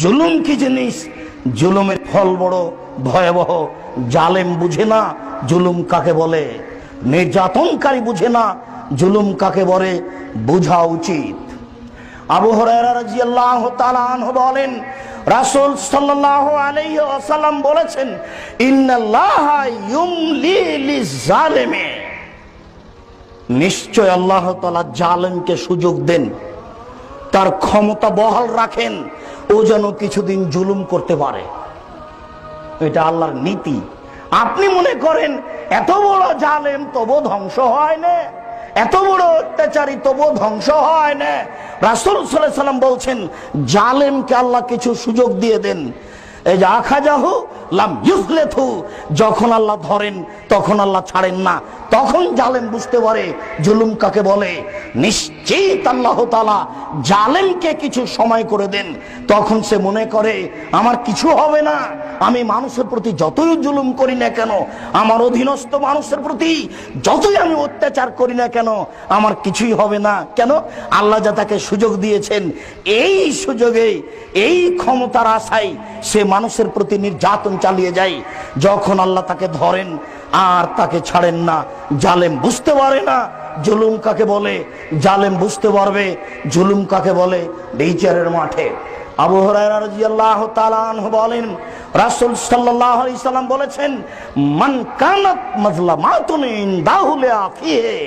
জুলুম কি জিনিস, জুলুমের ফল বড় ভয়াবহ। জালেম বুঝে না জুলুম কাকে বলে, নির্যাতনকারী বুঝে না জুলুম কাকে বলে, বোঝা উচিত। আবু হুরায়রা রাদিয়াল্লাহু তাআলা আনহু বলেন, রাসূল সাল্লাল্লাহু আলাইহি ওয়াসাল্লাম বলেছেন, ইন্নাল্লাহা ইউমলি লিজ-জালিমি, নিশ্চয় আল্লাহ তাআলা জালেমকে সুযোগ দেন, তার ক্ষমতা বহাল রাখেন, ও যেন কিছুদিন জুলুম করতে পারে। এটা আল্লাহর নীতি। আপনি মনে করেন এত বড় জালেম তবু ধ্বংস হয় না, এত বড় অত্যাচারী তবু ধ্বংস হয় না। রাসূল সাল্লাল্লাহু আলাইহি ওয়াসাল্লাম বলছেন, জালেমকে আল্লাহ কিছু সুযোগ দিয়ে দেন। এই যে আখাজাহু লাম ইউফলিথু, যখন আল্লাহ ধরেন তখন আল্লাহ ছাড়েন না, তখন জালেম বুঝতে পারে জুলুম কাকে বলে। নিশ্চিত আল্লাহ তাআলা জালেমকে কিছু সময় করে দেন, তখন সে মনে করে আমার কিছু হবে না, আমি মানুষের প্রতি যতই জুলুম করি না কেন, আমার অধীনস্থ মানুষের প্রতি যতই আমি অত্যাচার করি না কেন, আমার কিছুই হবে না। কেন? আল্লাহ যা তাকে সুযোগ দিয়েছেন, এই সুযোগে এই ক্ষমতার আশায় সে মানুষের প্রতি নির্যাতন চালিয়ে যায়। যখন আল্লাহ তাকে ধরেন আর তাকে ছাড়েন না, জালেম বুঝতে পারে না জুলুম কাকে বলে, জালেম বুঝতে পারবে জুলুম কাকে বলে বিচারের মাঠে। আবু হুরায়রা রাদিয়াল্লাহু তাআলা আনহু বলেন, রাসূল সাল্লাল্লাহু আলাইহি সাল্লাম বলেছেন, মান কানাত মাজলামাতুন ইনদাহু লিআফিহি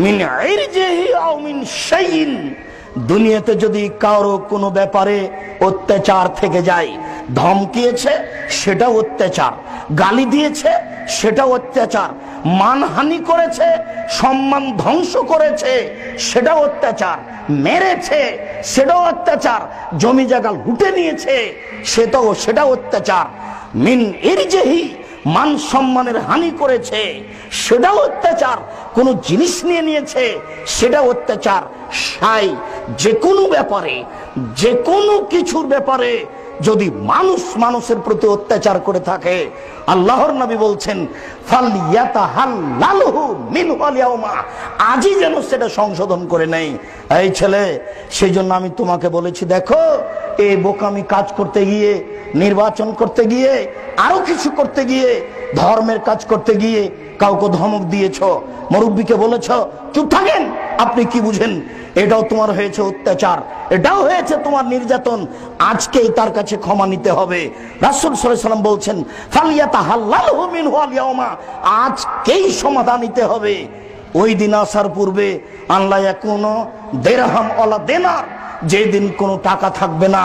মিন ইরজিহি আও মিন শাইইন, দুনিয়াতে যদি কারো কোনো ব্যাপারে অত্যাচার থেকে যায়, ধমকিয়েছে সেটা অত্যাচার, গালি দিয়েছে সেটা অত্যাচার, মানহানি করেছে, সম্মান ধ্বংস করেছে সেটা অত্যাচার, মেরেছে সেটাও অত্যাচার, জমি জায়গা লুটে নিয়েছে সেটা অত্যাচার, মিন ইরজিহি, মান সম্মানের হানি করেছে সেটাও অত্যাচার, কোন জিনিস নিয়ে নিয়েছে সেটা অত্যাচার। সাই যে কোনো ব্যাপারে, যে কোনো কিছুর ব্যাপারে যদি মানুষ মানুষের প্রতি অত্যাচার করে থাকে, আল্লাহর নবী বলছেন, ফালইয়াতাহাল্লালহু মিনহুল ইয়াউমা, আজই যেন সেটা সংশোধন করে নেই। এই ছেলে, সেই জন্য আমি তোমাকে বলেছি, দেখো এই বোকামি কাজ করতে গিয়ে, নির্বাচন করতে গিয়ে, আরো কিছু করতে গিয়ে, ধর্মের কাজ করতে গিয়ে কাউকে ধমক দিয়েছ, মুরব্বীকে বলেছ চুপ থাকেন, আপনি কি বুঝেন, এটাও তোমার হয়েছে অত্যাচার, এটাও হয়েছে তোমার নির্যাতন, আজকেই তার কাছে ক্ষমা নিতে হবে। রাসূল সাল্লাল্লাহু আলাইহি ওয়াসাল্লাম বলছেন, ফালইয়াতাহাল্লালহু মিনহুল ইয়াউমা, আজকেই সমাধান নিতে হবে। ওই দিন আসার পূর্বে আল্লাহ এখনো দেরহাম ওয়ালা দিনার, যেদিন কোনো টাকা থাকবে না।